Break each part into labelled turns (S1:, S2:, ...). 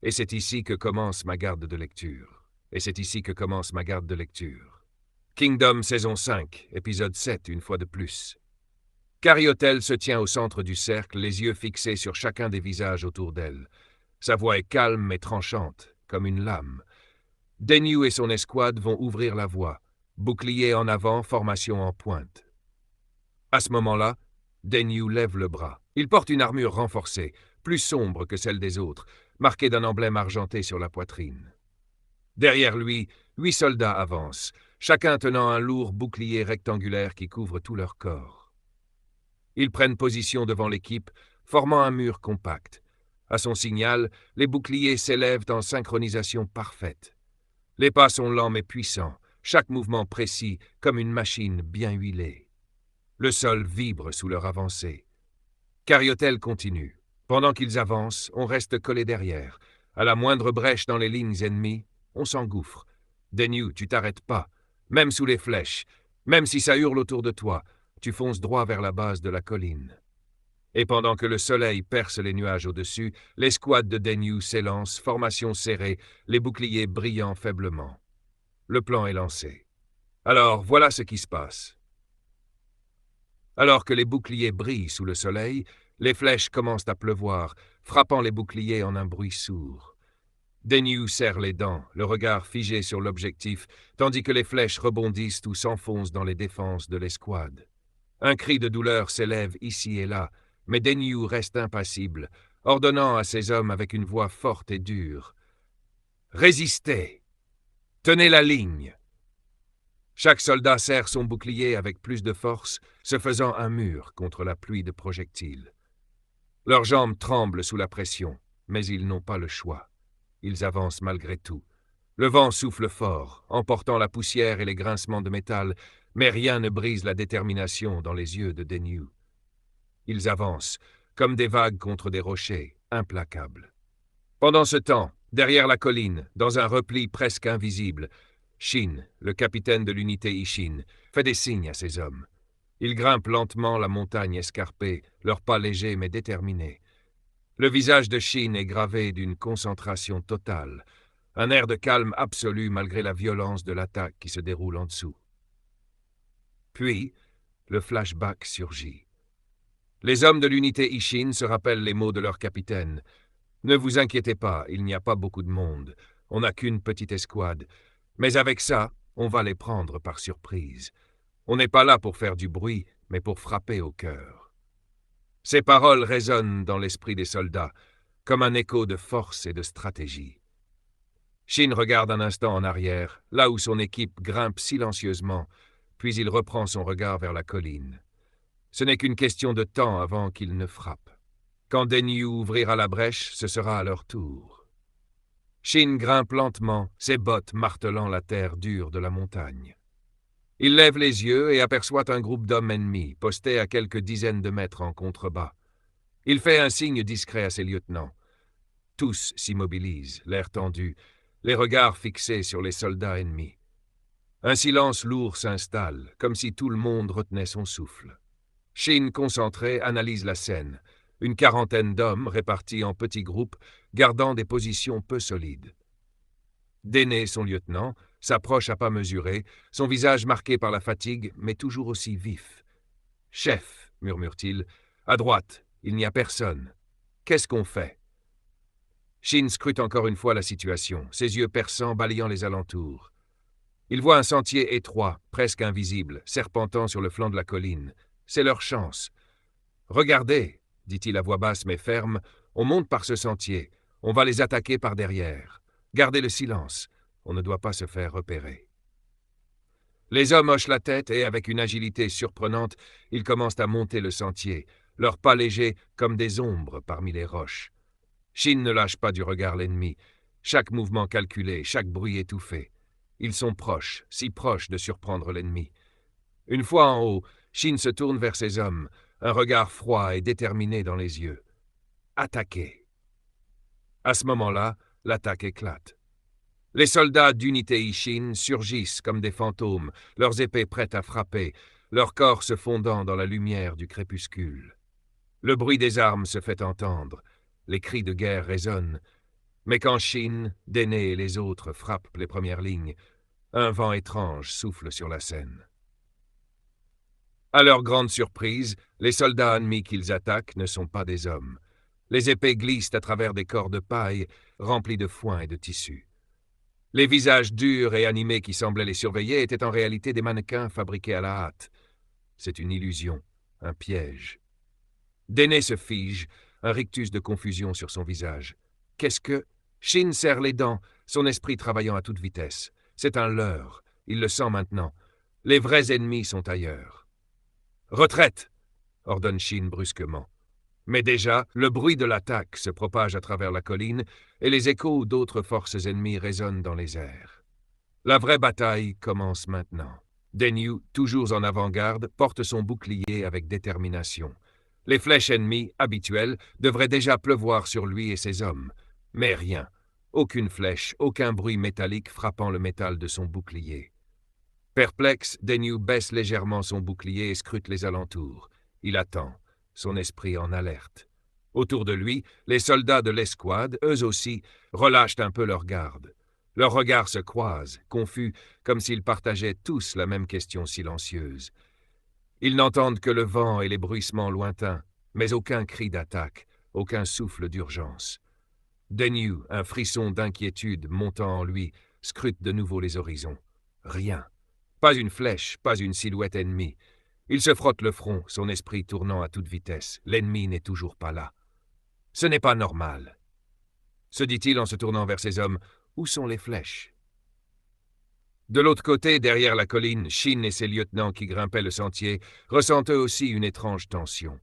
S1: Et c'est ici que commence ma garde de lecture. Et c'est ici que commence ma garde de lecture. Kingdom saison 5, épisode 7, une fois de plus. Cariotel se tient au centre du cercle, les yeux fixés sur chacun des visages autour d'elle. Sa voix est calme mais tranchante, comme une lame. Denyu et son escouade vont ouvrir la voie. Bouclier en avant, formation en pointe. À ce moment-là, Denyu lève le bras. Il porte une armure renforcée, plus sombre que celle des autres, marquée d'un emblème argenté sur la poitrine. Derrière lui, 8 soldats avancent, chacun tenant un lourd bouclier rectangulaire qui couvre tout leur corps. Ils prennent position devant l'équipe, formant un mur compact. À son signal, les boucliers s'élèvent en synchronisation parfaite. Les pas sont lents mais puissants, chaque mouvement précis comme une machine bien huilée. Le sol vibre sous leur avancée. Cariotel continue. Pendant qu'ils avancent, on reste collé derrière. À la moindre brèche dans les lignes ennemies, on s'engouffre. Denyu, tu t'arrêtes pas. Même sous les flèches, même si ça hurle autour de toi, tu fonces droit vers la base de la colline. Et pendant que le soleil perce les nuages au-dessus, l'escouade de Denyu s'élance, formation serrée, les boucliers brillant faiblement. Le plan est lancé. Alors, voilà ce qui se passe. Alors que les boucliers brillent sous le soleil, les flèches commencent à pleuvoir, frappant les boucliers en un bruit sourd. Denyu serre les dents, le regard figé sur l'objectif, tandis que les flèches rebondissent ou s'enfoncent dans les défenses de l'escouade. Un cri de douleur s'élève ici et là, mais Denyu reste impassible, ordonnant à ses hommes avec une voix forte et dure. « Résistez! Tenez la ligne !» Chaque soldat serre son bouclier avec plus de force, se faisant un mur contre la pluie de projectiles. Leurs jambes tremblent sous la pression, mais ils n'ont pas le choix. Ils avancent malgré tout. Le vent souffle fort, emportant la poussière et les grincements de métal, mais rien ne brise la détermination dans les yeux de Denyu. Ils avancent, comme des vagues contre des rochers, implacables. Pendant ce temps, derrière la colline, dans un repli presque invisible, Shin, le capitaine de l'unité Ishin, fait des signes à ses hommes. Ils grimpent lentement la montagne escarpée, leurs pas légers mais déterminés. Le visage de Shin est gravé d'une concentration totale, un air de calme absolu malgré la violence de l'attaque qui se déroule en dessous. Puis, le flashback surgit. Les hommes de l'unité Ishin se rappellent les mots de leur capitaine. « Ne vous inquiétez pas, il n'y a pas beaucoup de monde. On n'a qu'une petite escouade. Mais avec ça, on va les prendre par surprise. On n'est pas là pour faire du bruit, mais pour frapper au cœur. » Ces paroles résonnent dans l'esprit des soldats, comme un écho de force et de stratégie. Shin regarde un instant en arrière, là où son équipe grimpe silencieusement, puis il reprend son regard vers la colline. Ce n'est qu'une question de temps avant qu'il ne frappe. Quand Denyu ouvrira la brèche, ce sera à leur tour. Shin grimpe lentement, ses bottes martelant la terre dure de la montagne. Il lève les yeux et aperçoit un groupe d'hommes ennemis, postés à quelques dizaines de mètres en contrebas. Il fait un signe discret à ses lieutenants. Tous s'immobilisent, l'air tendu, les regards fixés sur les soldats ennemis. Un silence lourd s'installe, comme si tout le monde retenait son souffle. Shin, concentré, analyse la scène. Une quarantaine d'hommes, répartis en petits groupes, gardant des positions peu solides. Déné, son lieutenant, s'approche à pas mesurés, son visage marqué par la fatigue, mais toujours aussi vif. « Chef, murmure-t-il, à droite, il n'y a personne. Qu'est-ce qu'on fait ?» Shin scrute encore une fois la situation, ses yeux perçants balayant les alentours. Il voit un sentier étroit, presque invisible, serpentant sur le flanc de la colline. C'est leur chance. « Regardez !» dit-il à voix basse mais ferme, « on monte par ce sentier. On va les attaquer par derrière. Gardez le silence. On ne doit pas se faire repérer. » Les hommes hochent la tête et, avec une agilité surprenante, ils commencent à monter le sentier, leurs pas légers comme des ombres parmi les roches. Shin ne lâche pas du regard l'ennemi. Chaque mouvement calculé, chaque bruit étouffé. Ils sont proches, si proches de surprendre l'ennemi. Une fois en haut, Shin se tourne vers ses hommes, un regard froid et déterminé dans les yeux. Attaquez. À ce moment-là, l'attaque éclate. Les soldats d'unité Ishin surgissent comme des fantômes, leurs épées prêtes à frapper, leur corps se fondant dans la lumière du crépuscule. Le bruit des armes se fait entendre, les cris de guerre résonnent, Mais quand Shin, Déné et les autres frappent les premières lignes, un vent étrange souffle sur la scène. À leur grande surprise, les soldats ennemis qu'ils attaquent ne sont pas des hommes. Les épées glissent à travers des corps de paille remplis de foin et de tissu. Les visages durs et animés qui semblaient les surveiller étaient en réalité des mannequins fabriqués à la hâte. C'est une illusion, un piège. Déné se fige, un rictus de confusion sur son visage. Qu'est-ce que... Shin serre les dents, son esprit travaillant à toute vitesse. C'est un leurre, il le sent maintenant. Les vrais ennemis sont ailleurs. « Retraite !» ordonne Shin brusquement. Mais déjà, le bruit de l'attaque se propage à travers la colline et les échos d'autres forces ennemies résonnent dans les airs. La vraie bataille commence maintenant. Denyu, toujours en avant-garde, porte son bouclier avec détermination. Les flèches ennemies, habituelles, devraient déjà pleuvoir sur lui et ses hommes. Mais rien. Aucune flèche, aucun bruit métallique frappant le métal de son bouclier. Perplexe, Denyu baisse légèrement son bouclier et scrute les alentours. Il attend, son esprit en alerte. Autour de lui, les soldats de l'escouade, eux aussi, relâchent un peu leur garde. Leurs regards se croisent, confus, comme s'ils partageaient tous la même question silencieuse. Ils n'entendent que le vent et les bruissements lointains, mais aucun cri d'attaque, aucun souffle d'urgence. Denyu, un frisson d'inquiétude montant en lui, scrute de nouveau les horizons. Rien. Pas une flèche, pas une silhouette ennemie. Il se frotte le front, son esprit tournant à toute vitesse. L'ennemi n'est toujours pas là. Ce n'est pas normal. Se dit-il en se tournant vers ses hommes, où sont les flèches? De l'autre côté, derrière la colline, Shin et ses lieutenants qui grimpaient le sentier ressentent eux aussi une étrange tension.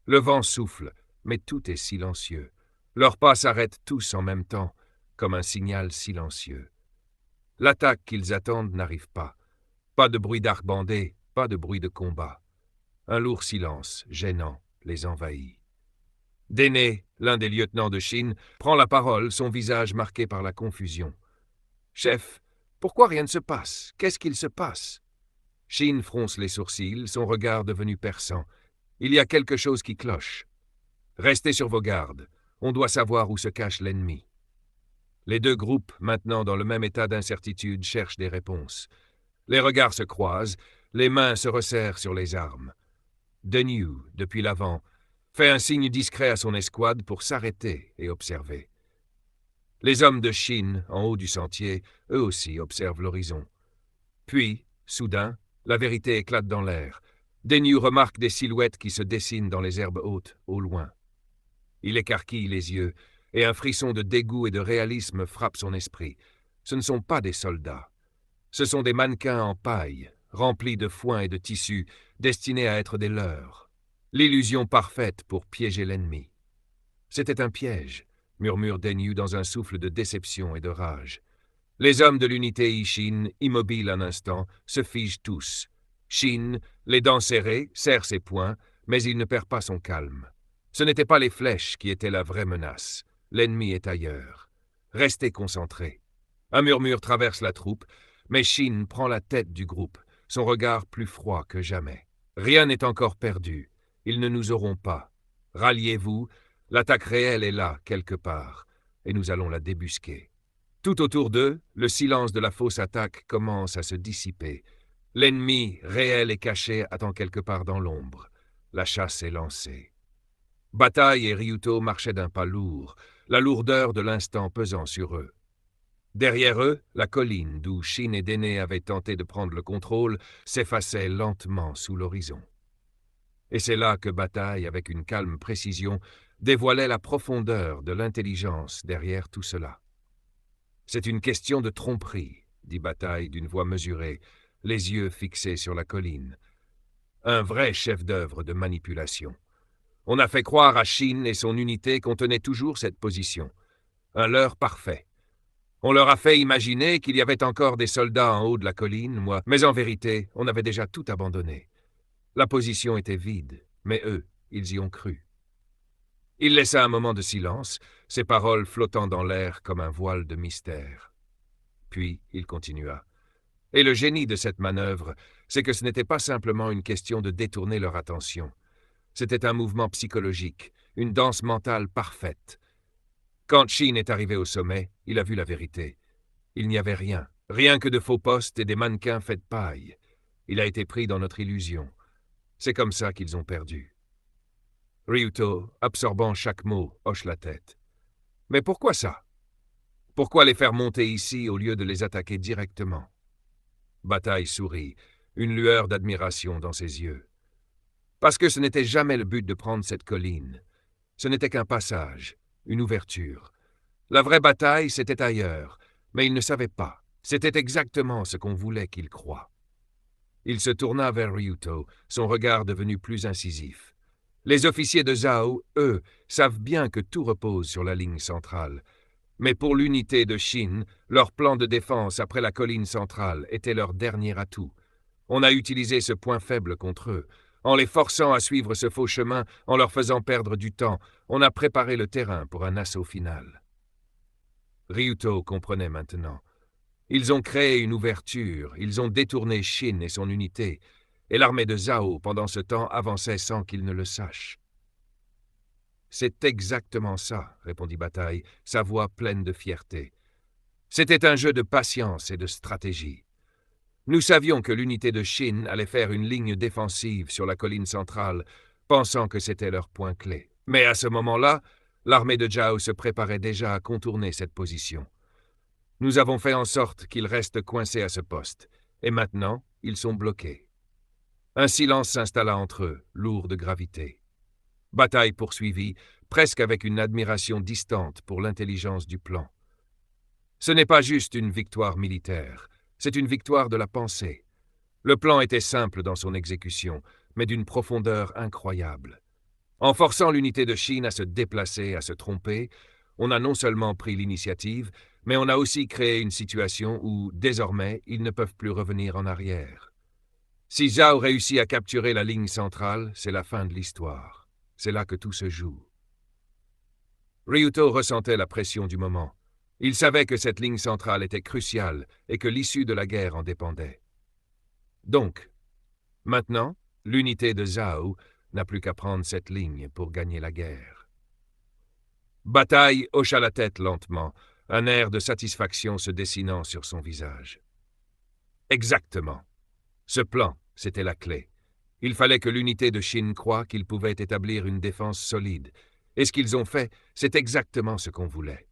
S1: Le vent souffle, mais tout est silencieux. Leurs pas s'arrêtent tous en même temps, comme un signal silencieux. L'attaque qu'ils attendent n'arrive pas. Pas de bruit d'arc bandé, pas de bruit de combat. Un lourd silence, gênant, les envahit. Déné, l'un des lieutenants de Shin, prend la parole, son visage marqué par la confusion. « Chef, pourquoi rien ne se passe? Qu'est-ce qu'il se passe ?» Shin fronce les sourcils, son regard devenu perçant. Il y a quelque chose qui cloche. « Restez sur vos gardes. On doit savoir où se cache l'ennemi. » Les deux groupes, maintenant dans le même état d'incertitude, cherchent des réponses. Les regards se croisent, les mains se resserrent sur les armes. Denyu, depuis l'avant, fait un signe discret à son escouade pour s'arrêter et observer. Les hommes de Shin, en haut du sentier, eux aussi observent l'horizon. Puis, soudain, la vérité éclate dans l'air. Denyu remarque des silhouettes qui se dessinent dans les herbes hautes, au loin. Il écarquille les yeux, et un frisson de dégoût et de réalisme frappe son esprit. Ce ne sont pas des soldats. Ce sont des mannequins en paille, remplis de foin et de tissu, destinés à être des leurs. L'illusion parfaite pour piéger l'ennemi. C'était un piège, murmure Denyu dans un souffle de déception et de rage. Les hommes de l'unité Ishin, immobiles un instant, se figent tous. Shin, les dents serrées, serre ses poings, mais il ne perd pas son calme. Ce n'étaient pas les flèches qui étaient la vraie menace. L'ennemi est ailleurs. Restez concentrés. Un murmure traverse la troupe, mais Shin prend la tête du groupe, son regard plus froid que jamais. Rien n'est encore perdu. Ils ne nous auront pas. Ralliez-vous, l'attaque réelle est là, quelque part, et nous allons la débusquer. Tout autour d'eux, le silence de la fausse attaque commence à se dissiper. L'ennemi, réel et caché, attend quelque part dans l'ombre. La chasse est lancée. Bataille et Ryuto marchaient d'un pas lourd, la lourdeur de l'instant pesant sur eux. Derrière eux, la colline d'où Shin et Déné avaient tenté de prendre le contrôle s'effaçait lentement sous l'horizon. Et c'est là que Bataille, avec une calme précision, dévoilait la profondeur de l'intelligence derrière tout cela. « C'est une question de tromperie, » dit Bataille d'une voix mesurée, les yeux fixés sur la colline. Un vrai chef-d'œuvre de manipulation. On a fait croire à Shin et son unité qu'on tenait toujours cette position. Un leurre parfait. On leur a fait imaginer qu'il y avait encore des soldats en haut de la colline, mais en vérité, on avait déjà tout abandonné. La position était vide, mais eux, ils y ont cru. Il laissa un moment de silence, ses paroles flottant dans l'air comme un voile de mystère. Puis il continua. Et le génie de cette manœuvre, c'est que ce n'était pas simplement une question de détourner leur attention. C'était un mouvement psychologique, une danse mentale parfaite. Quand Shin est arrivé au sommet, il a vu la vérité. Il n'y avait rien, rien que de faux postes et des mannequins faits de paille. Il a été pris dans notre illusion. C'est comme ça qu'ils ont perdu. Ryuto, absorbant chaque mot, hoche la tête. Mais pourquoi ça? Pourquoi les faire monter ici au lieu de les attaquer directement? Bataille sourit, une lueur d'admiration dans ses yeux. Parce que ce n'était jamais le but de prendre cette colline. Ce n'était qu'un passage, une ouverture. La vraie bataille, c'était ailleurs, mais il ne savait pas. C'était exactement ce qu'on voulait qu'il croie. Il se tourna vers Ryuto, son regard devenu plus incisif. Les officiers de Zhao, eux, savent bien que tout repose sur la ligne centrale. Mais pour l'unité de Shin, leur plan de défense après la colline centrale était leur dernier atout. On a utilisé ce point faible contre eux. En les forçant à suivre ce faux chemin, en leur faisant perdre du temps, on a préparé le terrain pour un assaut final. Ryuto comprenait maintenant. Ils ont créé une ouverture, ils ont détourné Shin et son unité, et l'armée de Zhao, pendant ce temps, avançait sans qu'ils ne le sachent. C'est exactement ça, répondit Bataille, sa voix pleine de fierté. C'était un jeu de patience et de stratégie. Nous savions que l'unité de Shin allait faire une ligne défensive sur la colline centrale, pensant que c'était leur point clé. Mais à ce moment-là, l'armée de Zhao se préparait déjà à contourner cette position. Nous avons fait en sorte qu'ils restent coincés à ce poste, et maintenant, ils sont bloqués. Un silence s'installa entre eux, lourd de gravité. Bataille poursuivie, presque avec une admiration distante pour l'intelligence du plan. Ce n'est pas juste une victoire militaire, c'est une victoire de la pensée. Le plan était simple dans son exécution, mais d'une profondeur incroyable. En forçant l'unité de Shin à se déplacer, à se tromper, on a non seulement pris l'initiative, mais on a aussi créé une situation où, désormais, ils ne peuvent plus revenir en arrière. Si Zhao réussit à capturer la ligne centrale, c'est la fin de l'histoire. C'est là que tout se joue. Ryuto ressentait la pression du moment. Il savait que cette ligne centrale était cruciale et que l'issue de la guerre en dépendait. Donc, maintenant, l'unité de Zhao n'a plus qu'à prendre cette ligne pour gagner la guerre. Bataille hocha la tête lentement, un air de satisfaction se dessinant sur son visage. Exactement. Ce plan, c'était la clé. Il fallait que l'unité de Shin croie qu'ils pouvaient établir une défense solide. Et ce qu'ils ont fait, c'est exactement ce qu'on voulait.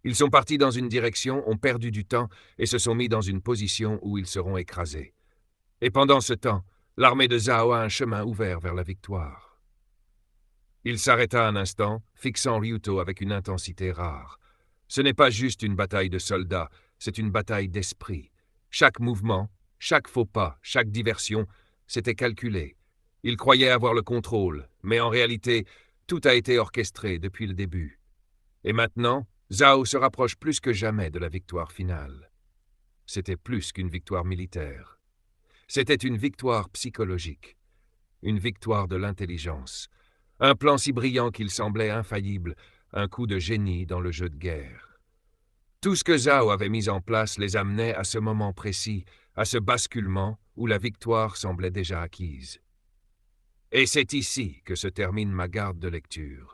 S1: Ils sont partis dans une direction, ont perdu du temps et se sont mis dans une position où ils seront écrasés. Et pendant ce temps, l'armée de Zhao a un chemin ouvert vers la victoire. Il s'arrêta un instant, fixant Ryuto avec une intensité rare. Ce n'est pas juste une bataille de soldats, c'est une bataille d'esprit. Chaque mouvement, chaque faux pas, chaque diversion, c'était calculé. Il croyait avoir le contrôle, mais en réalité, tout a été orchestré depuis le début. Et maintenant, Zhao se rapproche plus que jamais de la victoire finale. C'était plus qu'une victoire militaire. C'était une victoire psychologique, une victoire de l'intelligence, un plan si brillant qu'il semblait infaillible, un coup de génie dans le jeu de guerre. Tout ce que Zhao avait mis en place les amenait à ce moment précis, à ce basculement où la victoire semblait déjà acquise. Et c'est ici que se termine ma garde de lecture.